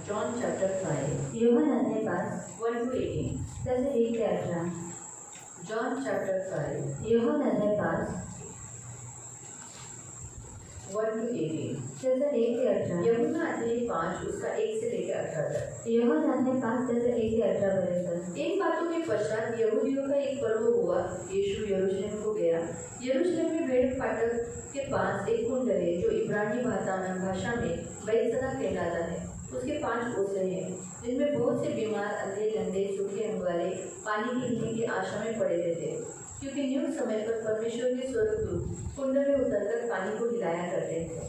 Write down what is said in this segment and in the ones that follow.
John chapter 5, యోహాను అధ్యాయం 5 1 to 18. त्याचे 1 ते 18. John chapter 5, యోహాను అధ్యాయం 5 1 to 18. त्याचे 1 ते 18. यहुन्ना अध्याय 5 उसका 1 से लेकर 18 तक। యోహాను అధ్యాయం 5 त्याचे 1 ते 18 पर्यंत. इन बातों के पश्चात यहूदियों का एक पर्व हुआ। यीशु यरूशलेम को गया। यरूशलेम में भेड़ फाटक के पास एक कुंड है जो इब्रानी भाषा में बैतसदा कहलाता है। उसके 5 ओसरे हैं जिनमें बहुत से बीमार, अंधे, लंगड़े, सूखे अंग वाले पानी पीने की आशा में पड़े रहते, क्योंकि न्यून समय पर परमेश्वर के स्वर्गदूत कुंड में उतरकर पानी को हिलाया करते थे।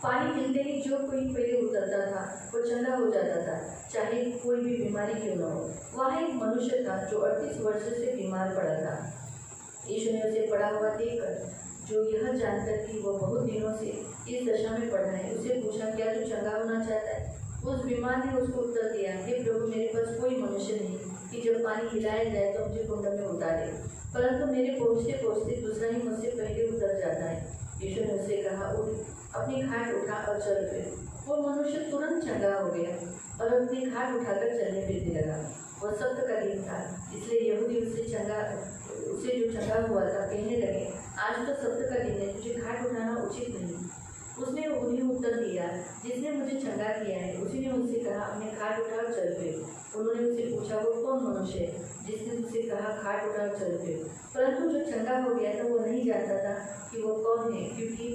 पानी मिलते ही जो कोई पहले उतरता था वो चंगा हो जाता था, चाहे कोई भी बीमारी क्यों न हो। वहाँ एक मनुष्य था जो 38 वर्ष से बीमार पड़ा था। यीशु ने उसे पड़ा हुआ देखकर, जो यह जानकर कि वह बहुत दिनों से इस दशा में पड़ा है, उसे पूछा, क्या तू चंगा होना चाहता है? उस बीमार ने उसको उत्तर दिया, हे प्रभु, मेरे पास कोई मनुष्य नहीं कि जब पानी हिलाया जाए तो मुझे कुंड में उतारे, परंतु मेरे पहुँचते पहुँचते दूसरा ही मुझसे पहले उतर जाता है। यीशु ने उससे कहा, उठ, अपनी खाट उठा और चल फिर। वो मनुष्य तुरंत चंगा हो गया और अपनी खाट उठाकर चलने फिरने लगा। वह सब्त का दिन था, इसलिए यहूदी उससे जो चंगा हुआ था कहने लगे, आज तो सब्त का दिन है, तुझे खाट उठाना उचित नहीं। उसने उन्हें उत्तर दिया, जिसने मुझे चंगा किया है उसी ने मुझसे कहा, अपने खाट उठा और चल फिर। उन्होंने उससे पूछा, वो कौन मनुष्य है जिसने मुझसे कहा, खाट उठा और चल फिर? परंतु जो चंगा हो गया था वो नहीं जानता था कि वो कौन है, क्योंकि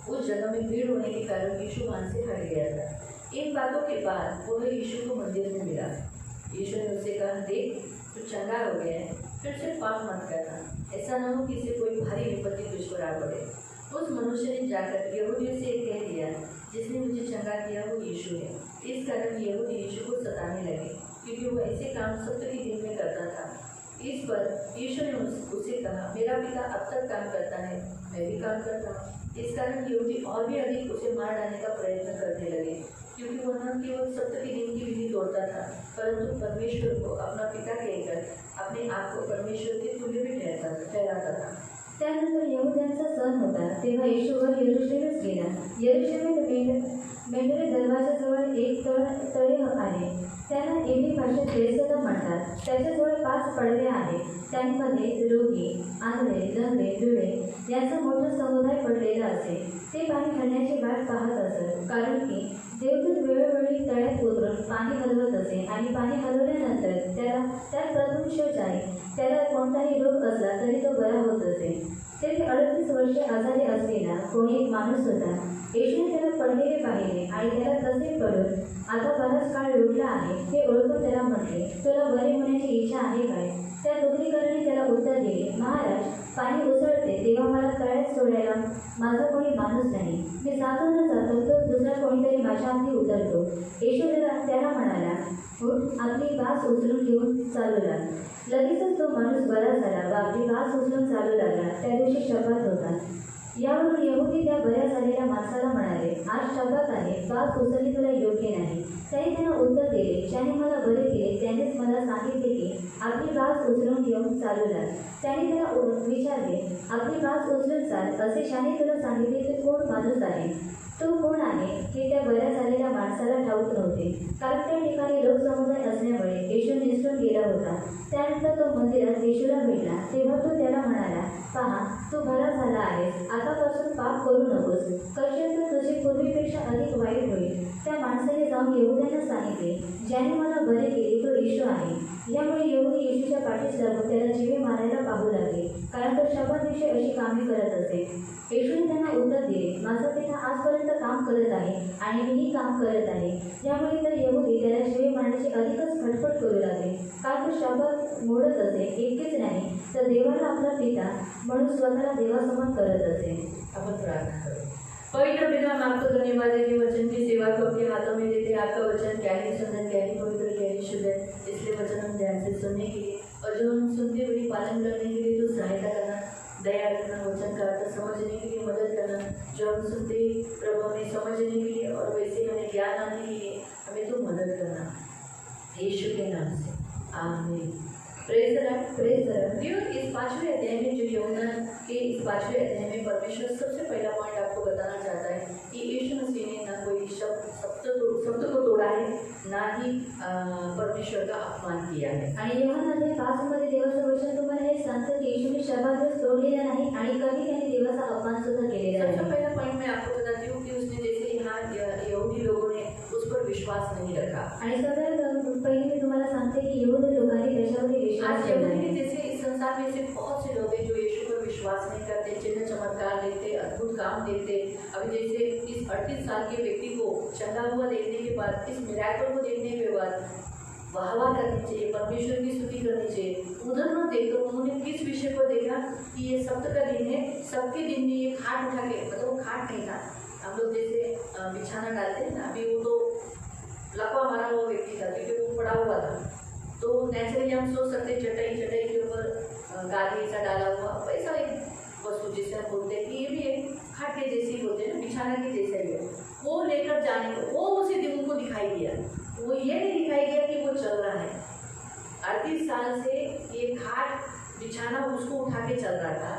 उस जगह में भीड़ होने के कारण यीशु वहाँ से हट गया था। इन बातों के बाद वह यीशु को मंदिर में मिला। यीशु ने उससे कहा, देख, तू चंगा हो गया है, फिर से पाप मत करना, ऐसा न हो कि इसे कोई भारी विपत्ति तुझ पर आ पड़े। उस मनुष्य ने जाकर यहूदियों से कह दिया, जिसने मुझे चंगा किया वो यीशु है। इस कारण यहूदी यीशु को सताने लगे, क्योंकि वो ऐसे काम सब्त के दिन में करता था। इस पर यीशु ने उससे कहा, मेरा पिता अब तक काम करता है, मैं भी काम करता हूँ। इस कारण यहूदी और भी अधिक उसे मार डालने का प्रयत्न करने लगे, क्योंकि वह न केवल सब्त के दिन की विधि तोड़ता था, परंतु परमेश्वर को अपना पिता कहकर अपने आप को परमेश्वर के तुल्य भी ठहराता था। त्यानंतर यहुद्यांचा सण होता, तेव्हा येशू वर यरूशलेमस गेला. यरूशलेमेत मेंढरे दरवाजाजवळ एक तळे आहे, त्यांना एबी भाषेत बेसदा म्हणतात. त्याच्याजवळ 5 पडवे आहेत, त्यांमध्ये रोगी, आंधळे, लंगडे, लुळे यांचा मोठा समुदाय पडलेला असे. ते पाणी हलण्याची वाट पाहत असत, कारण की देवदूत वेळोवेळी तळ्यात उतरून पाणी हलवत असे आणि पाणी हलवल्यानंतर त्यात प्रथम शौच आहे. त्याला कोणताही रोग असला तरी तो बरा होत असे. तेथे 38 वर्षे आजारी असलेला कोणी एक माणूस होता. येशूने त्याला पडलेले पाहिले आणि त्याला तसे पडून आता बराच काळ लुटला आहे हे ओळखून त्याला म्हटले, तुला बरे होण्याची इच्छा आहे काय? त्या दुखणीकराने त्याला उत्तर दिले, महाराज, पाणी उसळते तेव्हा मला तळ्यात सोडायला माझा कोणी माणूस नाही. मी जातो न जातो तो दुसरा कोणीतरी माझ्या हाती उतरतो. येशू त्याला म्हणाला, उठ, आपली बास उचलून घेऊन चालू लाग. लगेचच तो माणूस बरा झाला व आपली बास उचलून चालू लागला. त्या दिवशी शब्बात होता. यावरून यहूदी त्या बऱ्या झालेल्या माणसाला म्हणाले, आज शब्बात आहे, बास उचलणे तुला योग्य नाही. त्याने त्यांना उत्तर दिले, ज्याने मला बरे केले त्यानेच मला सांगितले की आपली बास उचलून घेऊन चालू लाग. त्याने त्याला विचारले, आपली बास उचलून चाल असे ज्याने तुला सांगितले ते कोण माणूस आहे? तो कोण आहे हे त्या बऱ्या झालेल्या माणसाला ठाऊक नव्हते, कारण त्या ठिकाणी लोकसमुदाय असल्यामुळे येशू निसटून गेला होता. त्यानंतर तो मंदिरात येशूला भेटला, तेव्हा तो त्याला म्हणाला, पहा, तू बरा झाला आहेस, आतापासून पाप करू नकोस, करशील तर तुझी पूर्वीपेक्षा अधिक वाईट होईल. त्या माणसाने जाऊन यहूद्यांना सांगितले, ज्याने मला बरे केले तो येशू आहे. यामुळे यहूदी येशूच्या पाठीस लागून त्याला जीवे मारायला पाहू लागले, कारण तो शब्बात दिवशी अशी कामे करत असे. येशूने त्यांना उत्तर दिले, माझा पिता आजपर्यंत काम करत आहे आणि मीही काम करत आहे. यामुळे तर यहूदी त्याला जीवे मारण्याची अधिकच खटपट करू लागले, कारण तो शब्बात मोडत असे. इतकेच नाही तर देवाला आपला पिता म्हणून स्वतःला देवासमान करत असे. आपण प्रार्थना करू. पवित्र पिता, हम आपको धन्यवाद देते हैं वचन की सेवा को आपके हाथों में देते हैं। आपका वचन क्या ही सुंदर, क्या ही पवित्र, क्या ही शुद्ध है, इसलिए वचन हम ध्यान से सुनने के लिए और जो हम सुनते हुए पालन करने के लिए तो सहायता करना, दया रखना, वचन का अर्थ समझने के लिए मदद करना। जो हम सुनते प्रभु हमें समझने के लिए और वैसे हमें ज्ञान आने के लिए हमें तो मदद करना, यीशु के नाम से, आमीन। Praise the Lord. इस 5वें अध्याय में जो यूहन्ना के इस 5वें अध्याय में परमेश्वर सबसे पहला पॉइंट आपको बताना चाहता है कि यीशु मसीह ने ना कोई शब्द को तोड़ा है है, ना ही परमेश्वर का अपमान किया है। आणि योहानाच्या 5 मध्ये देवाचं वचन तुम्हाला हे सांगतं की येशूने शब्बात दिवस तोडलेला नाही आणि कधी त्याने देवाचा अपमान सुद्धा केलेला सबसे नाही। पहला पॉइंट मैं आपको बताती हूँ कि उसने जैसे यहाँ यहूदी लोगों ने उस पर विश्वास नहीं रखा। आणि सगळ्यात पहिले मी तुम्हाला सांगते की यहूदी लोकांनी त्याच्यावरती विश्वास आज ठेवला यहूदी नाही। जैसे इस संसार में ऐसे बहुत से लोग हैं जो यीशु पर विश्वास नहीं करते, चिन्ह चमत्कार देखते, अद्भुत काम देखते। अभी जैसे इस 38 साल के व्यक्ति को चंगा हुआ देखने के बाद, इस मिराकल को देखने के बाद वाहवाह करनी चाहिए, परमेश्वर की स्तुति करनी चाहिए। उधर न देखकर उन्होंने किस विषय को देखा कि ये सप्त का दिन है, सबके दिन में ये खाट उठा के, मतलब वो खाट नहीं था, हम लोग जैसे बिछाना डालते हैं ना, अभी वो तो लकवा मारा हुआ व्यक्ति था क्योंकि वो पड़ा हुआ था, तो नेचुरली हम सोच सकते चटाई के ऊपर गादी सा डाला हुआ वैसा एक वस्तु जिसे हम बोलते हैं कि ये भी एक खाट के जैसी होते हैं ना, बिछाना के जैसा ही है। वो लेकर जाने को वो उसी दिन उनको दिखाई दिया, वो ये नहीं दिखाई दिया कि वो चल रहा है। 38 साल से ये खाट बिछाना उसको उठा के चल रहा था।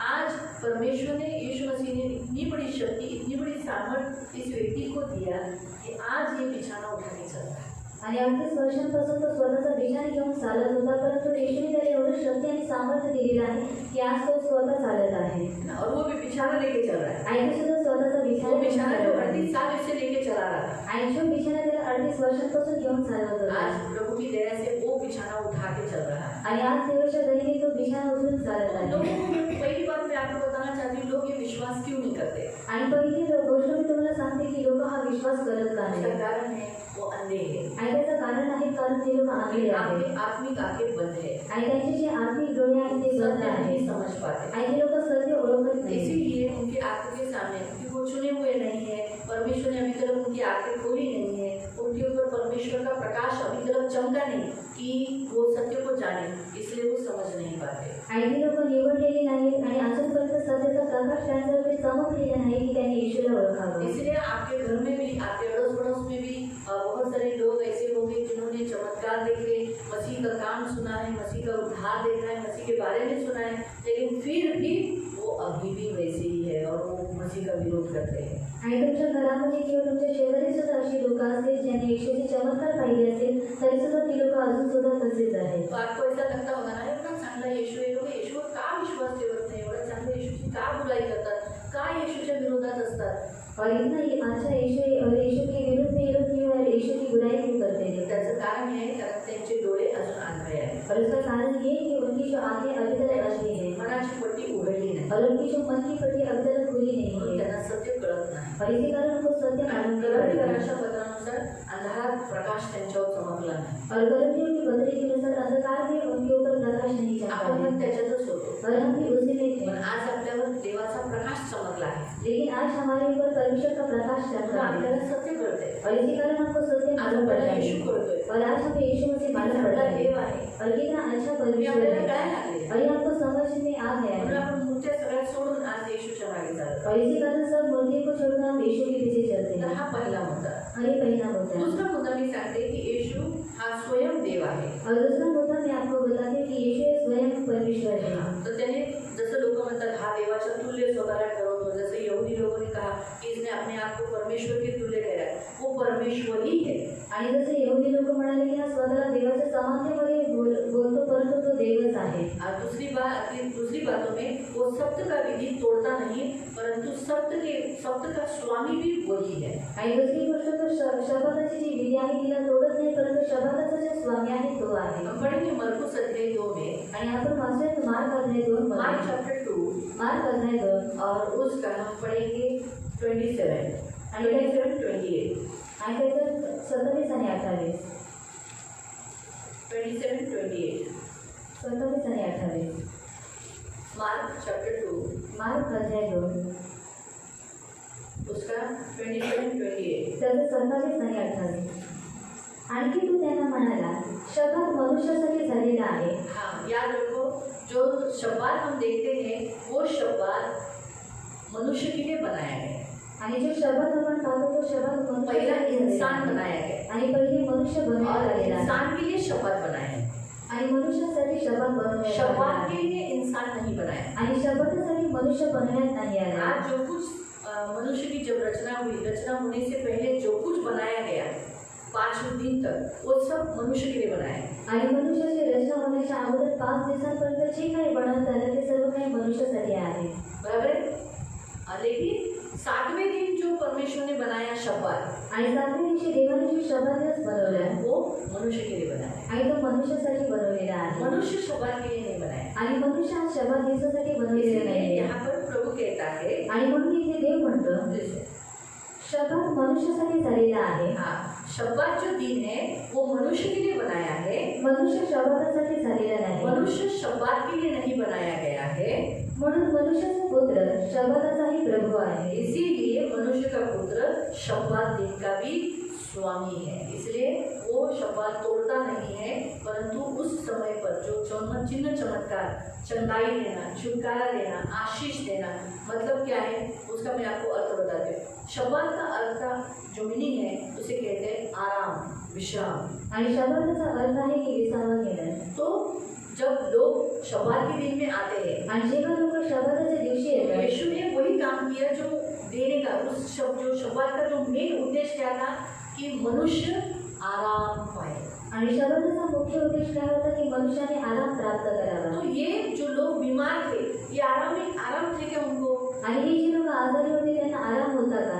आज परमेश्वर ने, यीशु मसीह ने इतनी बड़ी शक्ति, इतनी बड़ी सामर्थ्य इस व्यक्ति को दिया कि आज ये बिछाना उठा के चल रहा है। आणि 38 वर्षांपासून तो स्वतःचा बिछाना घेऊन चालत होता, परंतु येशूने त्याला एवढं शक्ती आणि सामर्थ्य दिलेलं आहे की आज तो स्वतः चालत आहे और वो भी बिछाना लेके चल रहा है। आणि तो सुद्धा स्वतःचा वो बिछाना जो बिछाना 38 साल से लेके चला रहा था, आणि जो बिछाना त्याला 38 वर्षांपासून घेऊन चालत होता आज प्रभु की दया से वो बिछाना उठा के चल रहा है। आणि आज देवाच्या दयेने तो बिछाना उचलून चालत आहे। लोगों को पहली बात मैं आपको बताना चाहती हूँ, लोग ये विश्वास क्यों नहीं करते? आणि पहिली गोष्ट मी तुम्हाला सांगते की लोक हा विश्वास करत का उसका नाही कारण है वो अंधे हैं, आणि त्याचं कारण आहे कारण ते लोक आंधळे आहेत आत्मिक आंखें बंद है, आणि त्यांचे जे आत्मिक डोळे आहेत ते बंद सत्य आहेत नहीं समझ पाते। आणि ते लोक सत्य ओळखत नाही। इसीलिए उनकी आंखों के सामने, क्योंकि वो चुने हुए नहीं है, परमेश्वर ने अभी तक उनकी आंखें खोली नहीं है, उनके ऊपर परमेश्वर का प्रकाश अभी तक चमका नहीं कि वो सत्य को जाने, इसलिए वो समझ नहीं पाते। आणि ती लोक निवडलेली नाहीत आणि अजूनपर्यंत सत्याचा प्रकाश त्यांच्यावरती चमकलेला नाही की त्यांनी येशूला ओळखावं। इसलिए आपके घर में भी, आपके अड़ोस पड़ोस में भी बहुत सारे लोग ऐसे होंगे जिन्होंने चमत्कार देखे, मसीह का काम सुना है, मसीह का उद्धार देखा है, मसीह के बारे में सुना है, लेकिन फिर भी वो अभी भी वैसे ही है और वो मसीह का विरोध करते हैं। आणि तुमच्या घरामध्ये किंवा तुमच्या शेजारी सुद्धा अशी लोक असतील ज्यांनी येशूचे चमत्कार पाहिले असेल तरी सुद्धा ती लोक अजून सुद्धा तसेच आहेत। तो आपको ऐसा लगता होगा ना, एवढा चांगला येशू आहे, लोक येशूवर का विश्वास ठेवत नाही, एवढा चांगला येशूची का बुराई करतात, का येशूच्या विरोधात असतात? और इतना ही अच्छा यीशु के विरुद्ध में ये लोग क्यों है, यीशु की बुराई क्यों करते हैं? त्याचं कारण हे आहे कारण त्यांचे डोळे अजून आंधळे आहेत, और उसका कारण ये कि उनकी जो आंखें अभी तक अंधी है मनाची पट्टी उघडली नाही और उनकी जो मन की पट्टी अभी तक खुली नहीं म्हणून है त्यांना सत्य कळत नाही। और इसी कारण उनको सत्य मालूम नहीं गलती पड़ता। कराच्या पत्रानुसार अंधारात प्रकाश त्यांच्यावर चमकला नाही, और गलतियों की बदली के अनुसार अंधकार में उनके ऊपर प्रकाश नहीं चमका आपण है पण त्याच्यातच होतो, और हम भी उसी में थे। पण आज आपल्यावर देवाचा प्रकाश चमकला आहे, लेकिन आज हमारे ऊपर परमेश्वर का प्रकाश म्हणून चमका है आपल्याला सत्य कळते। और इसी कारण हमको सत्य आज मालूम पड़ता आपल्याला है येशू कळतोय, और आज हमें यीशु मसीह मालूम पड़ता आपला है देव आहे, और कितना अच्छा हे परमेश्वर आपल्याला है कळायला लागले, और ये हमको समझ में आ गया म्हणून है आपण मूर्त्या सगळ्या सोडून आज येशूच्या मागे चालतो। और इसी कारण सब मूर्ति को छोड़कर हम यीशु के पीछे चलते तर हैं। हा पहिला मुद्दा। और ये पहला मुद्दा है। दुसरा मुद्दा मी सांगते की येशू हा स्वयं देव आहे। और दूसरा मुद्दा मैं आपको बताती हूँ कि यीशु स्वयं परमेश्वर है। तर त्याने जसं लोक म्हणतात हा देवाच्या तुल्य स्वतःला ठरवतो, जसं यहूदी लोगों ने कहा कि इसने अपने आप को परमेश्वर के तुल्य ठहराया, वो परमेश्वर ही है। आणि जसे यहूदी लोक म्हणाले की हा स्वतःला देवाच्या समानतेमध्ये बोलतो परंतु तो देवच आहे। और दूसरी बातों में वो सत्य का विधि तोड़ता नहीं, परंतु सत्य का स्वामी भी वही है। आणि दुसरी गोष्ट तो शब्दाची जी विधी आहे तिला तोडत नाही, परंतु शब्दाचा जो स्वामी आहे तो आहे। हम पढ़ेंगे मरकुस अध्याय 2 में, आणि आपण वाचूया मार्क अध्याय 2 मार्क चैप्टर 2 मार्क अध्याय 2 और उसका हम पढ़ेंगे 27 आणि 28 आणि त्याचं 27 आणि 28 27-28 27 आणि 28 मार्क चैप्टर 2 मार्क अध्याय 2 उसका 27-28 त्याचं 27 आणि 28 आणखी तू त्यांना म्हणाला शब्द मनुष्यासाठी झालेला आहे। हाँ, याद रखो, जो शब्बात हम देखते हैं वो शब्बात मनुष्य के लिए बनाया है। आणि जो शब्द आपण पाहतो तो शब्द पहला मनुष्यासाठी इंसान बनाया है आणि पहिले मनुष्य बनवण्यात और आलेला आहे इंसान के लिए शब्बात बनाया है, आणि मनुष्यासाठी शब्द बनवण्यात शब्बात आलेला के आहे लिए इंसान नहीं बनाया। आणि शब्दासाठी मनुष्य बनवण्यात नाही आला। आज जो कुछ मनुष्य की जब रचना होने से पहले जो कुछ बनाया गया, 5 दिन तक वो सब मनुष्य के लिए बनाए। आणि मनुष्याची रचना होण्याच्या अगोदर 5 दिवसांपर्यंत जे काही बनवण्यात आलं ते सर्व काही मनुष्यासाठी आहे। बराबर है? लेकिन 7वें दिन जो परमेश्वर ने बनाया शब्बात, आणि 7व्या दिवशी देवाने जो शब्बात दिवस बनवला वो मनुष्य के लिए बनाया। आणि तो मनुष्यासाठी बनवलेला आहे। मनुष्य शब्बात के लिए नहीं बनाया। आणि मनुष्य हा शब्बात दिवसासाठी बनवलेला इसलिए नाही। यहाँ पर प्रभु कहता है, आणि म्हणून इथे देव म्हणतो जैसे शब्बात मनुष्यासाठी झालेला आहे। हाँ, शब्बात जो दिन है वो मनुष्य के लिए बनाया है। मनुष्य शब्बातासाठी झालेला नाही। मनुष्य शब्बात के लिए नहीं बनाया गया है। म्हणून मनुष्याचा पुत्र शब्बाताचाही प्रभू आहे। इसीलिए मनुष्य का पुत्र शब्बात दिन का भी स्वामी है। इसलिए वो शब्बात तोड़ता नहीं है, परंतु उस समय पर जो चिन्ह चमत्कार, चंगाई देना, छुटकारा देना, आशीष देना, मतलब क्या है उसका मैं आपको अर्थ बताती हूँ। शब्बात का अर्थ जो मीनिंग है उसे कहते हैं आराम, विश्राम। आणि शब्बाताचा अर्थ आहे की विसावा घेणं। तो जब लोग शब्बात के दिन में आते हैं, आणि जेव्हा लोक शब्बाताच्या दिवशी येतात, यीशु ने वही काम किया जो देने का, उस जो शब्बात का जो मेन उद्देश्य क्या था कि मनुष्य आराम पाए। आणि शब्बाताचा मुख्य उद्देश काय होता की मनुष्याने आराम प्राप्त करावा। तो ये जो लोग बीमार थे, ये आराम थे क्या उनको? आणि हे जे लोक आजारी होते त्यांना आराम होता का?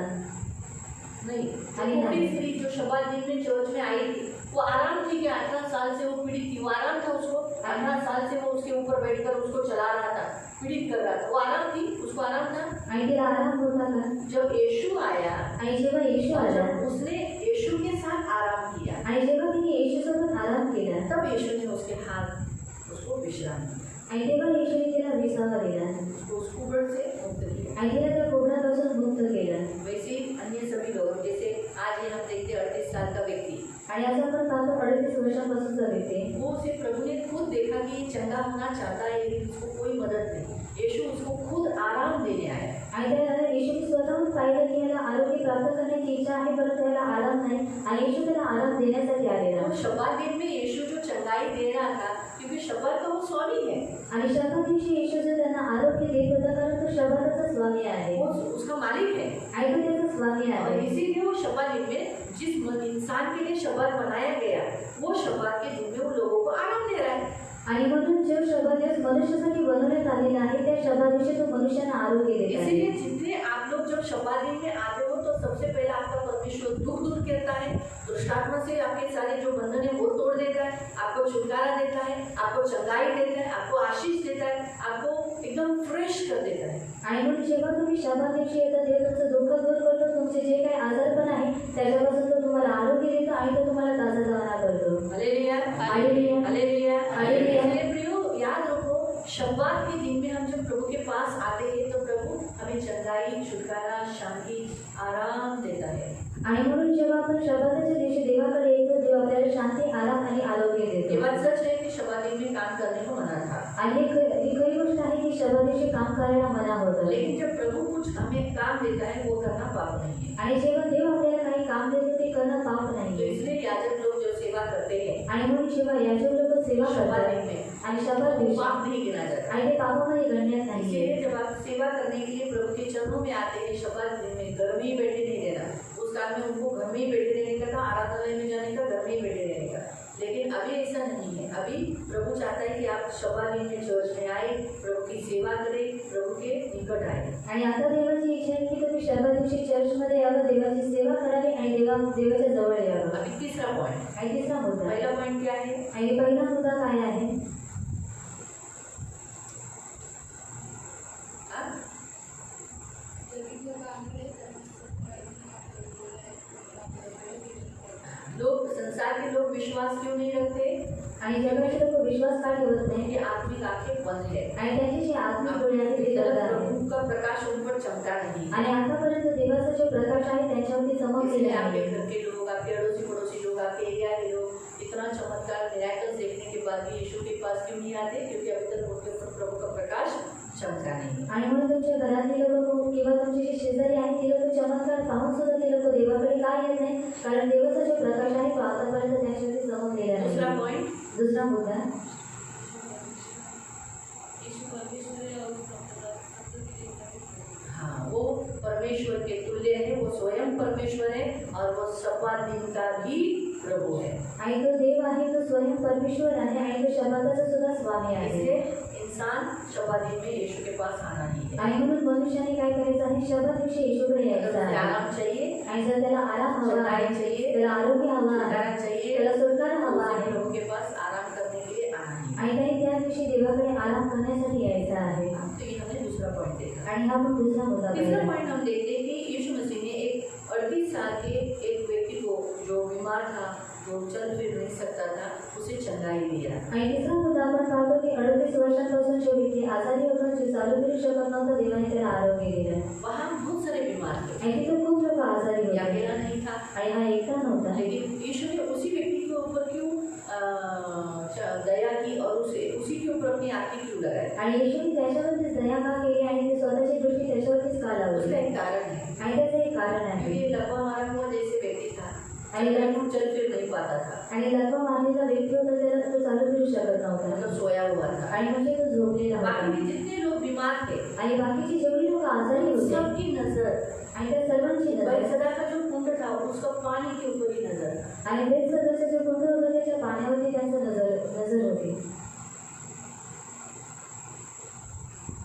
नहीं। नहीं। बूढ़ी स्त्री जो शब्बात दिन में चर्च में आई थी, वो आराम थी क्या? 18 साल से वो पीड़ित थी, वो आराम था उसको? 18 साल से वो उसके ऊपर बैठकर उसको चला रहा था, पीड़ित कर रहा था, वो आराम थी? उसको आराम था? आणि तिला आराम होता का? जब यीशु आया, आणि जेव्हा येशू आला, उसने यीशु के साथ आराम किया, आणि जेव्हा तिने येशूसोबत आराम केला, तब यीशु ने उसके हाथ उसको विश्राम दिया, आणि तेव्हा येशूने तिला विसावा दिला, उसको उस कुबड़ से मुक्त किया। आणि तिला त्या कोपरापासून मुक्त केलं। वैसे ही अन्य सभी लोग, जैसे आज ही हम देखते 38 साल का व्यक्ति, आणि आज आपण पाहतो 38 वर्षांपासूनचा व्यक्ती, वो उसे प्रभु ने खुद देखा कि ये चंगा होना चाहता है लेकिन उसको कोई मदद नहीं। यीशु उसको खुद आराम देने आया। आणि त्याला येशूने स्वतःहून पाहिलं की याला आरोग्य प्राप्त करण्याची इच्छा आहे, परंतु त्याला आराम नाही, आणि येशू त्याला आराम देण्यासाठी आलेला। तो शब्बात दिन में यीशु जो चंगाई दे रहा था, क्योंकि शब्बात का वो स्वामी है, आणि शब्बात दिवशी येशू जो त्यांना आरोग्य देत होता कारण तो शब्बाताचा स्वामी आहे, वो उसका मालिक है। आणि तो त्याचा स्वामी और आहे। इसीलिए वो शब्बात दिन में जिस इंसान के लिए शब्बात बनाया गया, वो शब्बात के दिन में उन लोगों को आराम दे रहा है। आणि म्हणून जो शब्बात दिवस मनुष्यासाठी बनवण्यात आलेला आहे, त्या शब्बात दिवशी तो मनुष्यांना आरोग्य देत आहे। इसीलिए जितने आप लोग जब शब्बात दिन में आते हो, तो सबसे पहले आपका परमेश्वर दुख दूर करता है, दुष्टात्मा से आपके सारे जो बंधन है वो तोड़ देता है, आपको छुटकारा देता है, आपको चंगाई देता है, आपको आशीष देता है, आपको एकदम फ्रेश कर देता है। आणि म्हणून जेव्हा तुम्ही शब्बात दिवशी येता तेव्हा तुमचं दुःख दूर करतो, तुमचे जे काही आजारपण आहे त्याच्यापासून तो तुम्हाला आरोग्य देतो आणि तो तुम्हाला ताजातवाना करतो। Hallelujah, hallelujah, hallelujah, hallelujah. इसलिए प्रियो याद रखो, शब्बात के दिन में हम जब प्रभु के पास आते हैं तो प्रभु हमें चंगाई, छुटकारा, शांति, आराम देता है। आणि म्हणून जेव्हा आपण शब्बाताच्या दिवशी देवाकडे येतो तेव्हा आपल्याला शांती, आराम आणि आरोग्य ये देतो। बात सच है कि शब्बात दिन में काम करने को मना था, आणि ही खरी गोष्ट आहे की शब्बात दिवशी काम करायला मना होतं, लेकिन जब प्रभु कुछ हमें काम देता है वो करना पाप नहीं है। आणि जेव्हा देव आपल्याला काही काम देतो ते करणं पाप तो नाही। इसलिए याजक लोग जो सेवा करते हैं आणि म्हणून जेव्हा याचे लोक सेवा शब्बात करतात दिन में, आणि शब्बात वो दिवशी पाप नहीं गिना जाता। आणि ते पापामध्ये गणण्यात नाही। इसलिए जब आप सेवा करने के लिए प्रभु के चरणों में आते हैं, शब्बात दिन में घर में ही बैठे नहीं रहना, उस काल में उनको घर में ही बैठे रहने का था, आराधनालय में जाने का, घर में ही बैठे रहने का। लेकिन अभी ऐसा नहीं है। अभी प्रभु चाहता है कि आप शब्बात दिन में चर्च में आए, प्रभु की सेवा करें, प्रभु के निकट आए। आणि आता देवाची इच्छा आहे की तुम्ही शब्बात दिवशी चर्चमध्ये यावं, देवाची सेवा करावी आणि देवाच्या जवळ यावं। अभी तीसरा पॉइंट, आणि तिसरा मुद्दा, पहला पॉइंट क्या है? आणि पहिला मुद्दा काय आहे? लोग, संसार के लोग विश्वास क्यों नहीं रखते? आणि जगाचे लोक विश्वास का ठेवत नाही? उनकी आत्मिक आंखें बंद है, आणि त्यांची जी आत्मिक डोळे आहेत ते बंद आहे, प्रभु का प्रकाश उन पर चमका नहीं। आणि आतापर्यंत देवाचा जो प्रकाश आहे त्यांच्यावरती चमकलेला इसलिए आपके आहे। घर के लोग, आपके अड़ोसी पड़ोसी लोग, आपके एरिया के लोग इतना चमत्कार, मिराकल्स देखने के बाद भी यीशु के पास क्यों नहीं आते? क्योंकि अभी तक उनके ऊपर प्रभु का प्रकाश चमका नहीं। आणि म्हणून तुमच्या घरातली लोक किंवा तुमचे जे शेजारी आहेत ते लोक चमत्कार पाहून सुद्धा ते लोक देवाकडे का येत नाही? कारण देवाचा जो प्रकाश आहे तो आतापर्यंत त्यांच्यावरती चमकलेला दूसरा नाही। पॉइंट, दुसरा मुद्दा, हाँ, वो परमेश्वर के तुल्य है, वो स्वयं परमेश्वर है और वो शब्बात दिन का भी प्रभु है। आणि तो देव आहे, तो स्वयं परमेश्वर आहे आणि तो शब्दाचा सुद्धा स्वामी आहे. इसलिए इंसान शब्द दिन में यीशु के पास आना ही है। आणि म्हणून मनुष्याने काय करायचं आहे, शब्द दिवशी येशूकडे यायचं अगर आहे. आराम चाहिए, आणि जर त्याला आराम हवा आहे, चाहिए, त्याला आरोग्य हवा आहे, छुटकारा चाहिए, त्याला सुटकारा हवा उसे आहे प्रभु के पास आराम करने के लिए आना ही है। आणि त्याने त्या दिवशी देवाकडे आराम करण्यासाठी यायचं आहे. तो ये हमने दूसरा पॉइंट देखा। आणि हा पण दुसरा मुद्दा तीसरा पाहिला. पॉइंट हम देखते हैं कि यीशु मसीह ने एक 38 साल के एक व्यक्ति को जो बीमार था, जो चल फिर नहीं सकता था, उसे चंगाई दिया। आणि तिसरा मुद्दा आपण पाहतो की 38 वर्षांपासून जो व्यक्ती आजारी होता, जो चालू करू शकत नव्हता, देवाने त्याला आरोग्य दिलं. वहाँ बहुत सारे बीमार थे, आणि तिथे खूप लोक आजारी ये होते अकेला नहीं था, आणि हा एकटा नव्हता. लेकिन यीशु ने उसी व्यक्ति के ऊपर क्यों दया की और उसी के ऊपर अपनी आँखें क्यों लगाई? आणि येशूने त्याच्यावरतीच दया का केली आणि ते स्वतःची दृष्टी त्याच्यावरतीच का उसका लावली? एक कारण है, आणि त्याचं एक कारण आहे. क्योंकि लकवा मारा हुआ जैसे व्यक्ति था, आणि वो चल फिर नहीं पाता था, आणि लकवा मारलेला व्यक्ती होता, त्याला तो चालू करू शकत नव्हता मतलब सोया हुआ था। आणि म्हणजे तो झोपलेला बाकी होता. भी जितने लोग बीमार थे, आणि बाकीची जेवढी लोक आजारी होते सबकी नजर आणि त्या सर्वांची नजर बैतसैदा का जो कुंड था उसका पानी के ऊपर ही नजर था। आणि बेतसदाचा जो कुंड होता त्याच्या पाण्यावरती त्यांचं नजर होती.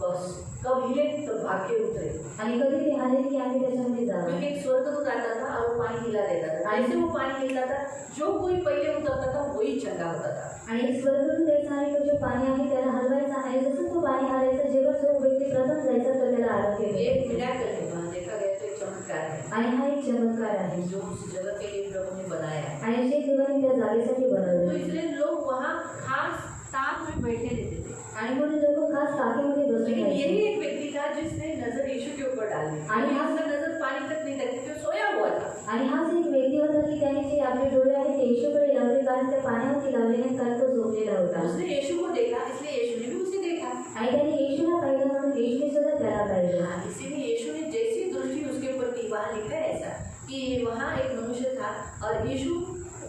बस कब हिले तो भाग के उतरे, आणि कधी ते आले की आम्ही त्याच्यामध्ये जावं. क्योंकि एक स्वर्गदूत आता था और वो पानी हिला देता था। जैसे वो पानी हिलता था, जो कोई पहले उतरता था वही चंगा होता था। आणि एक स्वर्गदूत द्यायचा आणि तो जो पाणी आहे त्याला हलवायचा आणि जसं तो पाणी हलायचं, जेव्हा जो व्यक्ती प्रथम जायचा तर त्याला आरोग्य एक मिळायचं. मिराकल है, वहाँ देखा गया तो एक चमत्कार है आणि हा एक चमत्कार आहे जो उस जगह के लिए प्रभु ने बनाया है। आणि जे देवाने त्या जागेसाठी तो बनवलं. इसलिए लोग वहाँ खास ताक में बैठे रहते थे, आणि म्हणून लोक खास टाकीमध्ये बसून लेकिन राहायचे. यही एक व्यक्ति था जिसने नजर यीशु के ऊपर डाली आणि और उसका नजर पानी तक नहीं तक क्योंकि सोया हुआ था। आणि हाच एक व्यक्ती होता की त्याने जे आपले डोळे आहेत ते येशूकडे लावले, कारण त्या पाण्यावरती लावले नाही, कारण तो झोपलेला होता. उसने यीशु को देखा, इसलिए यीशु ने भी उसे देखा। आणि त्याने येशूला पाहिलं म्हणून येशूने सुद्धा त्याला पाहिलं. हाँ, इसीलिए यीशु ने जैसी दृष्टि उसके ऊपर की, वहाँ लिखा है ऐसा कि वहाँ एक मनुष्य था और यीशु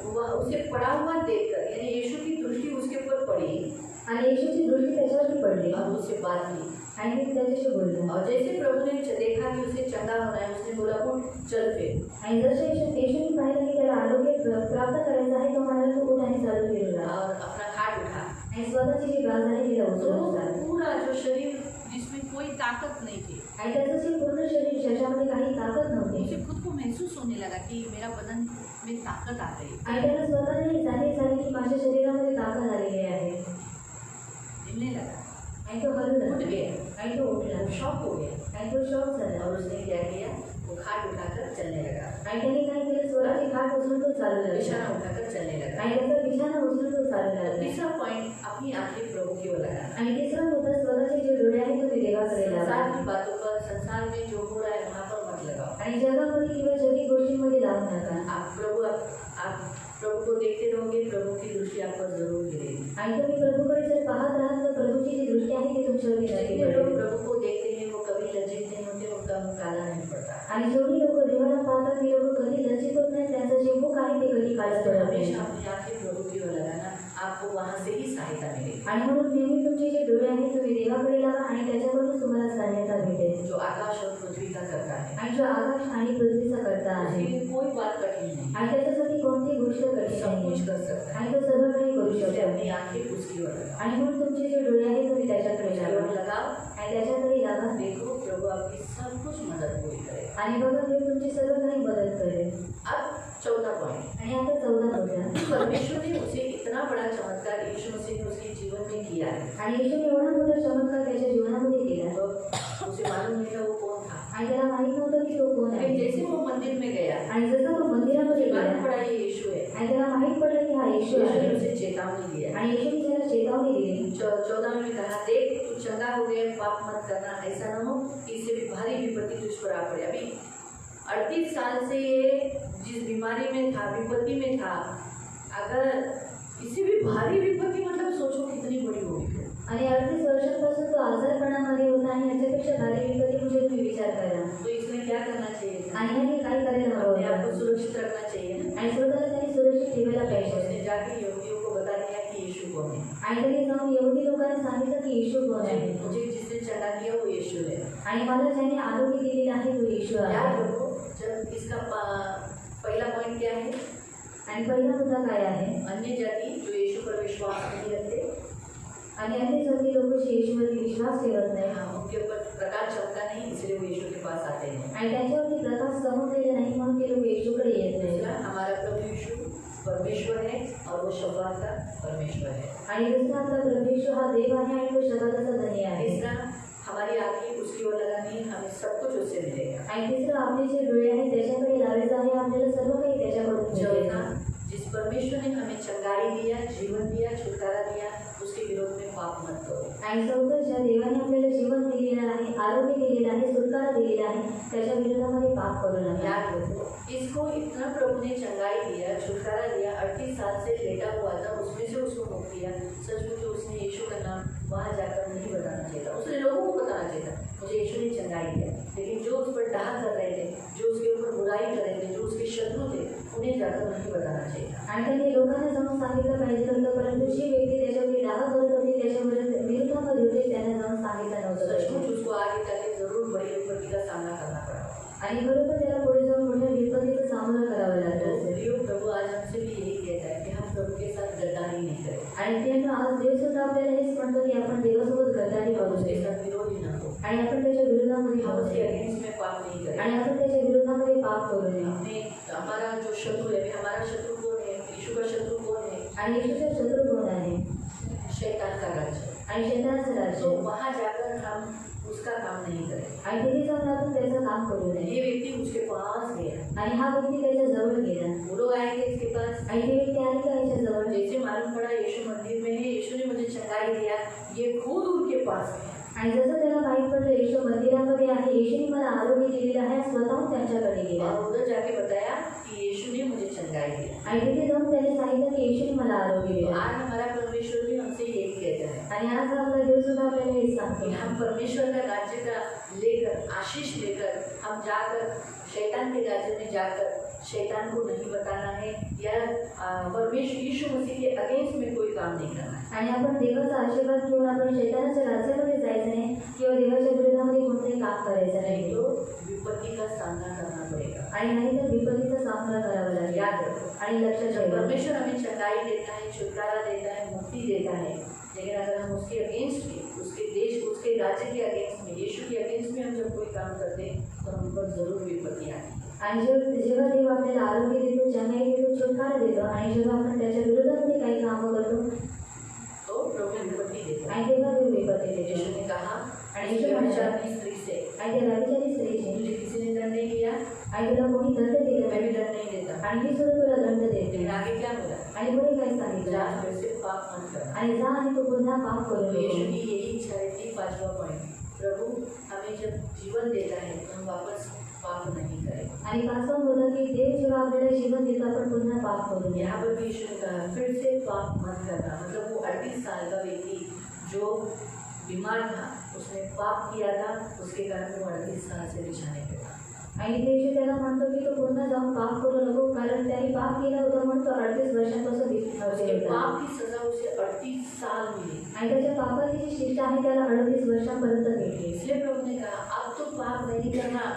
वह उसे पड़ा हुआ देखकर, यानी यीशु की दृष्टि उसके ऊपर पड़ी आणि येशूची दृष्टी त्याच्यावरती पडली और उससे बात की। आणि मी त्याच्याशी बोललो. और जैसे प्रभु ने देखा कि उसे चंगा होना है, उसने बोला उठ चल फिर। आणि जसं येशूने पाहिलं की त्याला आरोग्य प्राप्त करायचं आहे, तो म्हणाला तू उठ आणि चालू केला और अपना खाट उठा। आणि स्वतःची जी गाज आहे तिला तो उचलून चालला. पूरा जो शरीर जिसमें कोई ताकत नहीं थी, आणि त्याचं जे पूर्ण शरीर ज्याच्यामध्ये काही ताकद नव्हती उसे खुद को महसूस होने लगा कि मेरा बदन में ताकत आ गई। आणि त्याला स्वतःला जाणीव झाली की माझ्या शरीरामध्ये ताकद आलेली आहे. हिलने लगा, आणि तो हलू उठ लागला गया, आणि तो उठला शॉक हो गया आणि तो शॉक झाला. और उसने क्या किया, वो खाट उठाकर चलने लगा, आणि त्याने काय केलं, स्वतःची खाट उचलून तो चालू लागला बिछाना उठाकर चलने लगा। आणि त्याचा बिछाना उचलून तो चालू लागला. तीसरा पॉइंट, अपनी आंखें प्रभु की ओर लगाना। आणि तिसरा मुद्दा, स्वतःचे जे डोळे आहेत ते देवाकडे संसार लावा. की बातों पर, संसार में जो हो रहा है वहाँ पर मत लगाओ। आणि जगामध्ये किंवा जगी गोष्टींमध्ये लावू नका. आप प्रभु को देखते रहोगे, प्रभु की दृष्टि आप पर जरूर गिरेगी। आणि तुम्ही प्रभूकडे जर पाहत राहाल तर प्रभूची जी दृष्टी आहे ती तुमच्यावरती नक्की जितने लोग पडेल. प्रभु को देखते हैं वो कभी लज्जित नहीं होते, उनका मुंह काला नहीं पड़ता। आणि जेवढी लोक देवाला पाहतात ती लोक कधी लज्जित होत नाही, त्यांचं जे मुख आहे ते कधी काळं पडत नाही. हमेशा अपनी आंखें प्रभु की ओर लगाना, आपको वहाँ से ही सहायता मिलेगी। आणि म्हणून नेहमी तुमचे जे डोळे आहेत तुम्ही देवाकडे लावा आणि त्याच्याकडून तुम्हाला सहायता भेटेल. जो आकाश और पृथ्वी का करता है, आणि जो आकाश आणि पृथ्वीचा करता आहे उसके लिए कोई बात कठिन नहीं, आणि त्याच्यासाठी कोणती गोष्ट कठीण सब नाही कुछ कर सकता है। आणि तो सर्व काही करू इसलिए शकतो. अपनी आंखें उसकी ओर लगाओ, आणि म्हणून तुमचे जे डोळे आहेत तुम्ही त्याच्याकडे उसकी लावा ओर लगाओ, आणि त्याच्याकडे लावा. देखो प्रभु आपकी सब कुछ मदद पूरी करेगा। आणि बघा देव तुमची सर्व काही मदत करेल. अब चौथा पॉइंट, आणि आता 14 होत्या. परमेश्वर ने उसे इतना बड़ा चमत्कार यीशु मसीह ने उसके जीवन में किया है, आणि येशूने एवढा मोठा चमत्कार त्याच्या जीवनामध्ये केला तो उसे मालूम नहीं था वो कौन था। आणि त्याला माहित नव्हतं की तो कोण लेकिन आहे. जैसे वो मंदिर में गया, आणि जसं तो मंदिरामध्ये उसे मालूम गेला पड़ा ये यीशु है, आणि त्याला माहित पडलं की हा येशू यीशु आहे. ने उसे चेतावनी दिया। आणि येशूने त्याला चेतावणी दिली. 14 में कहा, देख तू चंगा हो गया, पाप मत करना, ऐसा न हो कि इससे भी भारी विपत्ति तुझ पर आ पड़े। अभी 38 साल से ये जिस बीमारी में था, विपत्ति में था, अगर इससे भी भारी विपत्ति, मतलब सोचो कितनी बड़ी होगी। आणि 38 वर्षांपासून तो आजारपणामध्ये होता आणि याच्यापेक्षा भारी विपत्ती म्हणजे तुम्ही विचार करा. तो इसने क्या करना चाहिए था? आणि याने काय करायला हवं अपने आप को होतं. सुरक्षित रखना चाहिए ना। आणि स्वतःला त्याने सुरक्षित ठेवायला पाहिजे. उसने जाके यहूदियों को बता दिया कि यीशु कौन है। आणि त्याने जाऊन यहुदी लोकांना सांगितलं की येशू कोण आहे. मुझे जिसने चंगा किया वो यीशु है। आणि मला ज्याने आरोग्य दिलेलं आहे तो येशू याद आहे. रखो, जब इसका पहला पॉइंट क्या है? आणि पहिला मुद्दा काय आहे? अन्य जाति जो यीशु पर विश्वास नहीं रखते, आणि अन्य जाती लोक येशूवरती विश्वास ठेवत नाही उनके ऊपर प्रकाश चमकता नहीं, इसलिए वो यीशु के पास आते हैं। आणि त्यांच्यावरती प्रकाश चमकलेला नाही म्हणून ते लोक येशूकडे येत नाही। दूसरा, हमारा प्रभु यीशु परमेश्वर है और वो शब्बात का परमेश्वर है। आणि दुसरा, आपला परमेश्वर हा देव आहे आणि तो शब्दाचा धनी आहे। तीसरा, हमारी आंखें उसकी ओर लगानी है, हमें सब कुछ उससे मिलेगा। आणि तिसरं, आपले जे डोळे आहेत त्याच्याकडे लावायचं आहे, आपल्याला सर्व काही त्याच्याकडून मिळेल। चौथा, जिस परमेश्वर ने हमें चंगाई दिया, जीवन दिया, छुटकारा दिया, उसके विरोध में पाप मत करो। आणि चौथं, ज्या देवाने आपल्याला जीवन दिलेलं आहे, आरोग्य दिलेलं आहे, छुटकारा दिलेला आहे, त्याच्या विरोधामध्ये पाप करू नका। याद रखो, इसको इतना प्रभु ने चंगाई दिया, छुटकारा दिया, 38 साल से लेटा हुआ था, उसमें से उसको मुक्त किया। सचमुच उसने यीशु का नाम वहाँ जाकर नहीं बताना चाहिए था, उसने लोगों को बताना चाहिए था मुझे यीशु ने चंगाई दिया। लेकिन जो उस पर डाह कर रहे थे, जो उसके ऊपर बुराई कर रहे थे, जो उसके शत्रु थे, उन्हें जाकर नहीं बताना चाहिए था। आणि त्यांनी लोकांना जाऊन सांगितलं पाहिजे होतं, परंतु जी व्यक्ती त्याच्यावरती डाह करत होती, त्याच्या विरोधामध्ये होते, त्यांना जाऊन सांगितलं नव्हतं। सचमुच उसको आगे जाके जरूर बड़ी विपत्ति का सामना करना पड़ा आणि बरोबर त्याला पुढे जाऊन मोठ्या विपत्तीचा सामना करावा लागला। तो प्रभु आज हमसे भी यही कहता है कि हम प्रभु के साथ गद्दारी नहीं करें, आणि त्यांना आज देव सुद्धा आपल्याला हेच म्हणतो की आपण देवासोबत गद्दारी करू उसके नये साथ विरोधी ना हो, आणि आपण त्याच्या विरोधामध्ये हम जाऊ उसके नये अगेंस्ट में पाप नहीं करें। आणि आपण त्याच्या विरोधामध्ये पाप करू नये। हमने हमारा जो शत्रु है, हमारा शत्रु कौन है? यीशु का शत्रु कौन है? आणि येशूचा शत्रू कोण आहे? शैतान का राज्य। आणि शैतानाचं तो राज्य। वहाँ जाकर हम उसका काम नहीं करें। आणि तिथे जाऊन आपण त्याचं काम करू नये। ये व्यक्ति उसके पास गया, आणि हा व्यक्ती त्याच्या जवळ गेला वो लोग आएंगे इसके पास। आणि ते व्यक्ती आले का याच्या जवळ? जैसे मालूम पड़ा यीशु मंदिर में है, यीशु ने मुझे चंगाई दिया, ये खुद उनके पास गया। आणि जसं त्याला माहीत पडलं येशू मंदिरामध्ये आहे, येशूने मला आरोग्य दिलेलं आहे, स्वतःहून त्यांच्याकडे गेला और उधर जाके बताया कि यीशु ने मुझे चंगाई दिया। आणि तिथे जाऊन त्याने सांगितलं की येशूने मला आरोग्य तो दिलं। आज हमारा परमेश्वर भी हमसे यही कहता है आणि आज आपला देव सुद्धा आपल्याला हेच सांगतो कि हम परमेश्वर का राज्य का लेकर, आशीष लेकर हम जाकर शैतान के राज्य में जाकर शैतान को नहीं बताना है, या परमेश्वर यीशु मसीह के अगेंस्ट में कोई काम नहीं करना है। आणि आपण देवाचा आशीर्वाद घेऊन आपण शैतानाच्या राज्यामध्ये जायचं नाही किंवा देवाच्या विरोधामध्ये कोणतंही काम करायचं नहीं नाही, तो विपत्ति का सामना करना पड़ेगा। आणि नाहीतर विपत्तीचा सामना करावा लागेल। याद रखो, आणि लक्षात जब ठेवा, परमेश्वर हमें चंगाई देता है, छुटकारा देता है, मुक्ति देता है, लेकिन अगर हम उसके अगेंस्ट में, उसके देश, उसके राज्य के अगेंस्ट में, यीशु के अगेंस्ट में हम जब कोई काम करते हैं तो हम पर जरूर विपत्ति आती है। आणि जेव्हा देव आपल्याला आरोग्य देतो, चंगाई देतो, छुटकारा देतो, आणि जेव्हा आपण त्याच्या विरोधामध्ये काही कामं करतो तो प्रभु विपत्ति देता है। आणि तेव्हा देव विपत्ती देतो। यीशु ने कहा, आणि यीशु म्हणाला, की स्त्री से, आणि त्या व्यभिचारी स्त्रीचे, मुझे किसी ने दंड नहीं किया, आणि तुला कोणी दंड दिला मैं भी नाही, दंड नहीं देता। आणि मी सुद्धा तुला दंड देते। लेकिन आगे क्या बोला? आणि पुढे काय सांगितलं? जा फिर से पाप मत कर। आणि जा आणि तू पुन्हा पाप करू तो यीशु नको। की यही इच्छा रहती। 5वां पॉइंट, प्रभु हमें जब जीवन देता है तो हम वापस पाप नहीं करें। आणि पाचवा बोला की देव जेव्हा आपल्याला जीवन देतो, आपण पुन्हा पाप करू नये। यहाँ पर भी यीशु ने कहा फिर से पाप मत करना, मतलब वो 38 साल का व्यक्ति जो बीमार था, उसने पाप किया था, उसके कारण वो 38 साल से बिछाने पे था। आणि देव त्याला म्हणतो की तू पुन्हा जाऊन पाप करू नको, कारण त्याने पाप केला होता म्हणून तो 38 वर्षांपासून उसके होता। पाप की सजा उसे 38 साल मिली। आणि त्याच्या पापाची जी शिक्षा आहे त्याला 38 वर्षांपर्यंत भेटली। इसलिए प्रभु ने कहा अब तो पाप नहीं करना।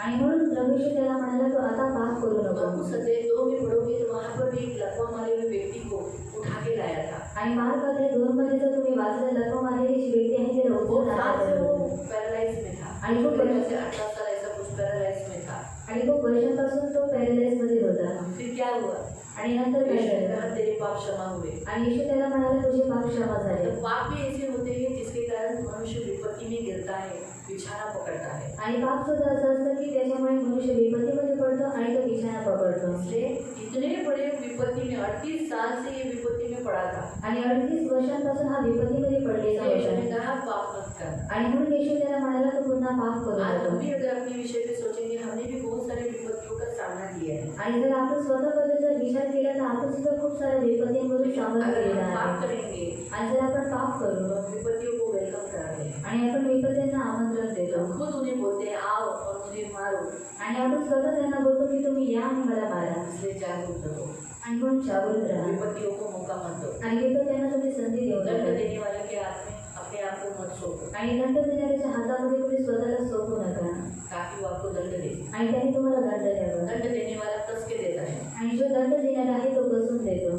आणि म्हणून परमेश्वर त्याला म्हणाला तू आता पाप करू नको। मरकुस अध्याय 2 में पढ़ोगे तो वहाँ पर भी एक लकवा मारे हुए व्यक्ति को उठा के लाया था। आणि मार्क अध्याय 2 मध्ये जर तुम्ही वाचलं, लकवा मारलेली जी व्यक्ती आहे त्याला वो उचलून साल से वो आणलं पैरालाइज में था, आणि खूप पहले वर्ष से 18 साल ऐसा कुछ पैरालाइज में था। आणि खूप वर्षांपासून तो पॅरालाइज मध्ये होता। फिर क्या हुआ? आणि नंतर काय यीशु ने झालं? कहा तेरे पाप क्षमा हुए। आणि येशू त्याला म्हणाला तुझे पाप क्षमा झाले। तो पाप भी ऐसे होते हैं जिसके कारण मनुष्य विपत्ति में गिरता है, बिछाना पकड़ता है। आणि पाप सुद्धा असं असतं की त्याच्यामुळे मनुष्य विपत्तीमध्ये पडतो आणि तो बिछाना पकडतो। इसलिए इतने बड़े विपत्ति में 38 साल से ये विपत्ति में पड़ा था। आणि 38 वर्षांपासून हा विपत्तीमध्ये पडलेला यीशु ने होता। कहा पाप मत कर। आणि म्हणून येशू त्याला म्हणाला तू पुन्हा पाप करू आज हम नको। भी अगर अपने विषय पे सोचेंगे, हमने भी बहुत सारे विपत्तियों का सामना किया है। आणि जर आपण स्वतःबद्दल जर विचार केला तर आपण सुद्धा खूप साऱ्या विपत्तींमधून सामना अगर केलेला हम पाप आहे। करेंगे आणि जर आपण पाप तो करू हम विपत्तियों को वेलकम कराते हैं। आणि आपण विपत्तींना आमंत्रण देतो हम खुद उन्हें बोलते हैं आओ और मुझे मारो। आणि आपण स्वतः त्यांना बोलतो की तुम्ही या आणि मला मारा। इसलिए जागरूक रहो, आणि म्हणून जागरूक राहा विपत्तियों को मौका मत दो। आणि विपत्त्यांना तुम्ही संधी देऊ दंड नका। देने वाले के हाथ में अपने आप को मत सौंपो, आणि दंड देणाऱ्याच्या हातामध्ये तुम्ही स्वतःला सोपू नका ताकि वो आपको दंड दे। आणि त्याने तुम्हाला दंड द्यावा। दंड देने वाला कस के देता है, आणि जो दंड देणार आहे तो कसून देतो.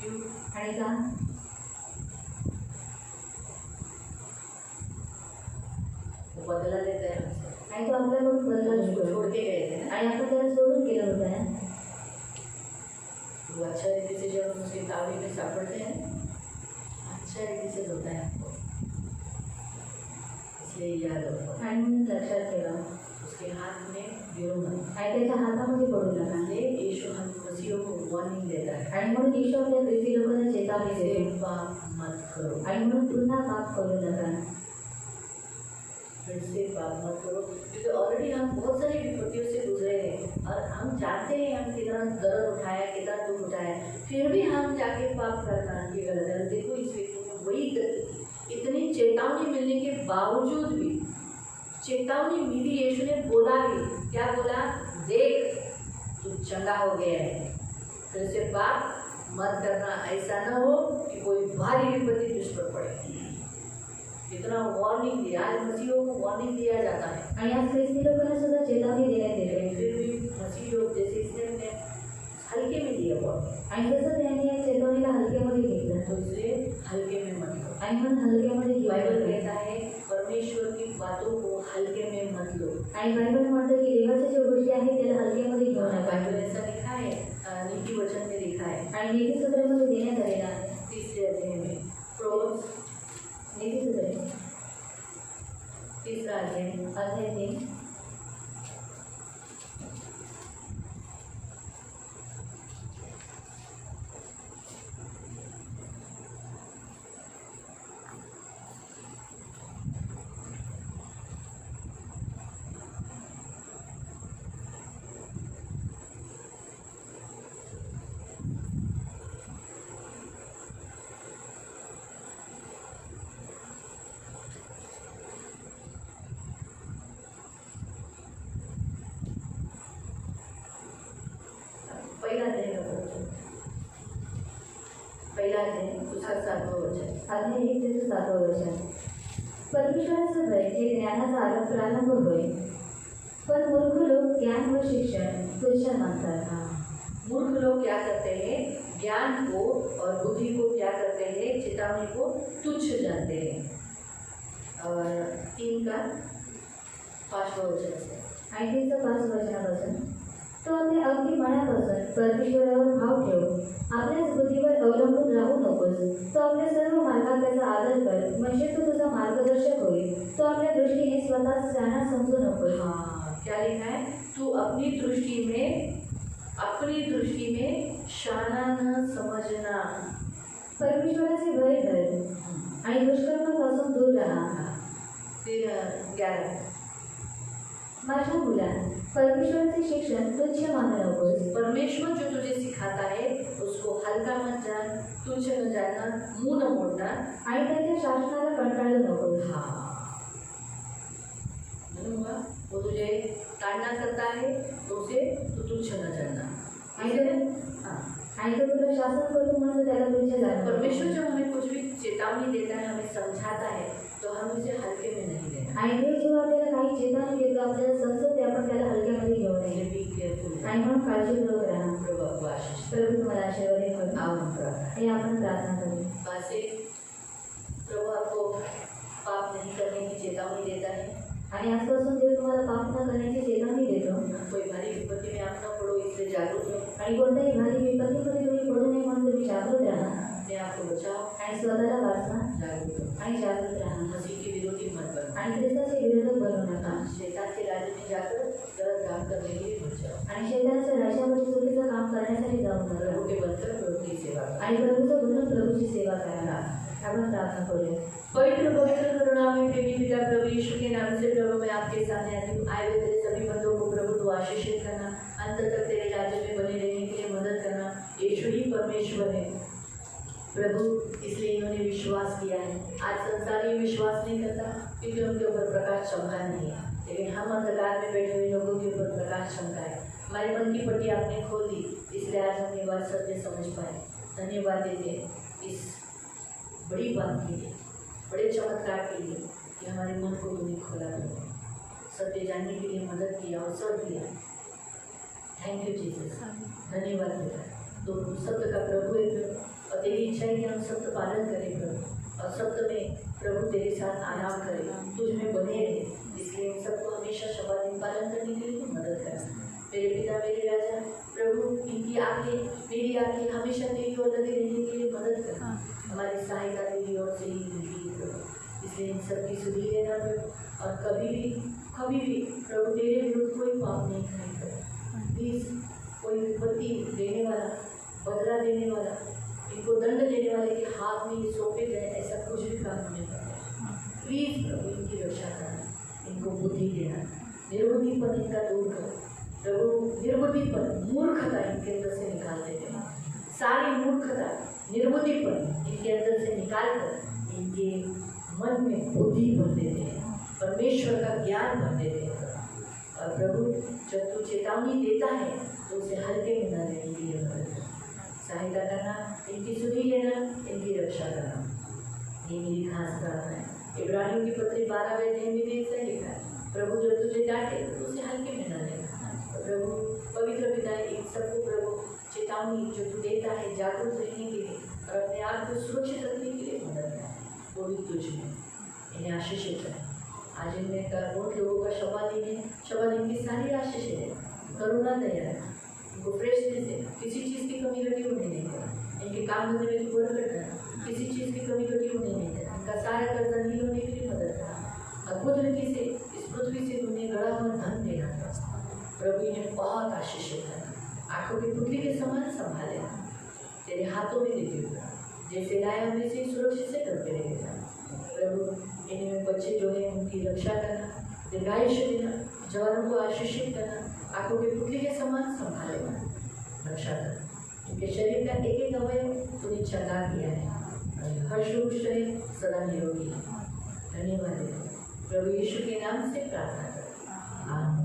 क्यों? आणि का? वो बदला लेता है हमसे. आणि तो आपल्याकडून बदला उसको घेतो. छोड़ के गए थे ना. आणि आपण त्याला सोडून गेलं होतं ना. वो अच्छा रीति से जब हम उसके तावड़ी में सापड़ते हैं, अच्छा रीति से धोता है हमको. इसलिए याद रखो. आणि म्हणून लक्षात ठेवा. उसके हाथ में गिरो मत. आणि त्याच्या हातामध्ये पडू नका. इसलिए यीशु हम मसीहों को वार्निंग देता है. आणि म्हणून ईश्वर आपल्या ख्रिस्ती लोकांना चेतावणी ऐसे देतो. पाप मत करो. आणि म्हणून पुन्हा पाप करू नका. फिर से पाप मत करो, क्योंकि ऑलरेडी हम बहुत सारी विपत्तियों से गुजरे हैं और हम जानते हैं हम कितना दर्द उठाया, कितना दुख उठाया, फिर भी हम जाके पाप करना ये गलत है. देखो इस व्यक्ति में वही गलती थी. इतनी चेतावनी मिलने के बावजूद भी, चेतावनी मिली, यीशु ने बोला भी, क्या बोला? देख तू चंगा हो गया है, फिर से पाप मत करना. ऐसा न हो कि कोई भारी विपत्ति तुझ पर पड़े. इतना वार्निंग दिया. आज मसीहों को वार्निंग दिया जाता है. आणि आज ख्रिस्ती लोकांना सुद्धा चेतावणी देण्यात येते. फिर भी मसीह लोग जैसे इसने हल्के में दिया वार्निंग. आणि जसं त्यांनी या चेतावणीला हलक्यामध्ये घेतलं, तो इसे हल्के में मत लो. आणि म्हणून हलक्यामध्ये बाइबल घेतलं. कहता है परमेश्वर की बातों को हल्के में मत लो. आणि बायबल म्हणतं की देवाच्या ज्या गोष्टी आहेत त्याला हलक्यामध्ये घेऊ नका. बाइबल ऐसा लिखा है, नीति वचन में लिखा है आणि नीतिसूत्रामध्ये देण्यात आलेला आहे. 30 अध्याय में. प्रोव्हर्ब्स नीतिसूत्रे 30 अध्याय अध्याय 3. पहिला अध्याय उसका 7वां वचन. अध्याय 1 त्याचं 7वं वचन. परमेश्वराचं भय हे ज्ञानाचा प्रारंभ होय, पण मूर्ख लोक ज्ञान व शिक्षण तुच्छ मानतात. मूर्ख लोग क्या करते हैं? ज्ञान को और बुद्धि को क्या करते हैं? चेतावनी को तुच्छ जानते हैं. और 3 का 5वां वचन से. आणि तिचं 5 वचनापासून. तो आपल्या अगदी मनापासून परमेश्वरावर भाव ठेव, आपल्याच बुद्धीवर अवलंबून राहू नकोस. तो आपल्या सर्व मार्गात त्याचा आदर कर, म्हणजे तो तुझा मार्गदर्शक होईल. तो आपल्या दृष्टीने स्वतः शहाणा समजू नकोस. हाँ, क्या लिखा है? तू अपनी दृष्टि में शाना न समझना. परमेश्वराचे भय धर आणि दुष्कर्मापासून दूर राहा. फिर 11. माझ्या मुला, परमेश्वराचे शिक्षण तुच्छ मानू नकोस. परमेश्वर जो तुझे सिखाता है उसको हल्का मत जान, तुच्छ न जानना, मुंह न मोड़ना. आणि त्याच्या शासनाला कंटाळू नकोस. हाँ, मालूम हुआ? वो तुझे ताड़ना करता है तो उसे तू तुच्छ न जानना. आणि तो तुला शासन करतो म्हणून त्याला तुच्छ जाणं. परमेश्वर जब हमें कुछ भी चेतावनी देता है, हमें समझाता है, तो हम उसे हल्के में नहीं लेना. आणि देव जेव्हा आपल्याला काही चेतावणी देतो, आपल्याला समजते, आपण त्याला हलक्यामध्ये घेऊ नये. Be careful. आणि म्हणून काळजीपूर्वक राहा. प्रभु आपको आशीष. प्रभू तुम्हाला आशीर्वाद करू. आओ हम प्रार्थना. हे आपण प्रार्थना करू. पासे प्रभु आपको पाप नहीं करने की चेतावनी देता है. आणि आजपासून देव तुम्हाला पाप न करण्याची चेतावणी देतो. कोई भारी विपत्ति में आप न पड़ो, इसलिए जागरूक रहो. आणि कोणत्याही भारी विपत्तीमध्ये तुम्ही पडू नये म्हणून तुम्ही जागृत राहा. अपने आप को बचाओ. आणि स्वतःला वाचवा जागरूक रहो. आणि जागृत राहा. मसीह के विरोधी मत बनो. आणि ख्रिस्ताचे विरोधक बनू नका. शैतान के राज्य में जाकर गलत काम करने के लिए मत जाओ. आणि शैतानाच्या राज्यामध्ये चुकीचं काम करण्यासाठी जाऊ नका. प्रभु के बनकर प्रभु की सेवा करो. आणि प्रभूचं बनून प्रभूची सेवा करा. आपण प्रार्थना करूया. पवित्र पवित्र करुणामय प्रेमी पिता प्रभु यीशु के नाम से प्रभु मैं आपके सामने आती हूँ. आए हुए तेरे सभी बंदों को प्रभु तू आशीषित करना, अंत तक तेरे राज्य में बने रहने के लिए मदद करना. यीशु ही परमेश्वर है प्रभु, इसलिए इन्होंने विश्वास किया है. आज संसार ये विश्वास नहीं करता क्योंकि उनके ऊपर प्रकाश चमका नहीं है, लेकिन हम अंधकार में बैठे हुए लोगों के ऊपर प्रकाश चमका है. हमारे मन की पट्टी आपने खोल दी, इसलिए आज हम ये बात सत्य समझ पाए. धन्यवाद देते हैं इस बड़ी बात के लिए, बड़े चमत्कार के लिए कि हमारे मन को तुमने खोला, सत्य जानने के लिए मदद किया, अवसर दिया. थैंक यू जीसस, धन्यवाद बेटा। तो शब्द का प्रभु है प्रभु, और तेरी इच्छा है कि हम शब्द पालन करें प्रभु, और शब्द में प्रभु तेरे साथ आराम करें, तुझ में बने रहे। इसलिए इन सबको हमेशा शब्द दिन पालन करने के लिए तू मदद कर। मेरे पिता मेरे राजा प्रभु, इनकी आंखें मेरी आंखें हमेशा तेरी ओर लगे रहने के लिए मदद कर। हमारी सहायता तेरी ओर से ही मिलती है प्रभु, इसलिए इन सब की सुधि लेना प्रभु, और कभी भी प्रभु तेरे विरुद्ध कोई पाप नहीं करें। प्लीज कोई विपत्ति देने वाला, बदला देने वाला, इनको दंड देने वाले के हाथ में ये सौंपे गए, ऐसा कुछ भी काम नहीं करना। प्लीज प्रभु इनकी रक्षा करना, इनको बुद्धि देना, निर्बुद्धिपन इनका दूर करो प्रभु। निर्बुद्धिपन, मूर्खता इनके अंदर से निकाल देते हैं, सारी मूर्खता निर्बुद्धिपन इनके अंदर से निकाल कर इनके मन में बुद्धि भर देते हैं, परमेश्वर का ज्ञान भर देते हैं। और प्रभु जब तू चेतावनी देता है तो उसे हल्के में न लेने के लिए मदद कर, सहायता करना, इनकी सुधि लेना, इनकी रक्षा करना। ये मेरी खास प्रार्थना है। इब्रानियों की पत्री 12वें अध्याय में भी ऐसा लिखा है, प्रभु जब तुझे डांटे तो उसे हल्के में न लेना। तो प्रभु पवित्र पिता इन सबको प्रभु चेतावनी जो तू देता है जागरूक रहने के लिए और अपने आप को सुरक्षित रखने के लिए मदद कर, वो भी तुझ में इन्हें आशीषित करें। आज इनमें बहुत लोगों का शबा दिन की सारी आशीष है, करुणा दया, इनको फ्रेशनेस है, किसी चीज़ की कमी घटी होने नहीं देना, इनके काम धंधे में तू बरकत करना, किसी चीज़ की कमी घटी होने नहीं देना, इनका सारा कर्जा नहीं होने के लिए मदद करना, अद्भुत रीति से इस पृथ्वी से तुमने गड़ा हुआ धन देना प्रभु, इन्हें बहुत आशीषित करना, आंखों की पुतली के समान संभाले तेरे हाथों में देते हुए, जैसे लाए हमने से सुरक्षित से करते रहेगा प्रभु। इनमें बच्चे जो हैं उनकी रक्षा करना, दीर्घायुष्य देना, जवानों को आशीषित करना, आंखों की पुतली के समान संभालेगा, रक्षा करना। उनके शरीर का एक एक अवयव तूने चंगा किया है, हर्ष रुष्ट रहे, सदा निरोगी। धन्यवाद प्रभु यीशु के नाम से प्रार्थना कर, आमीन।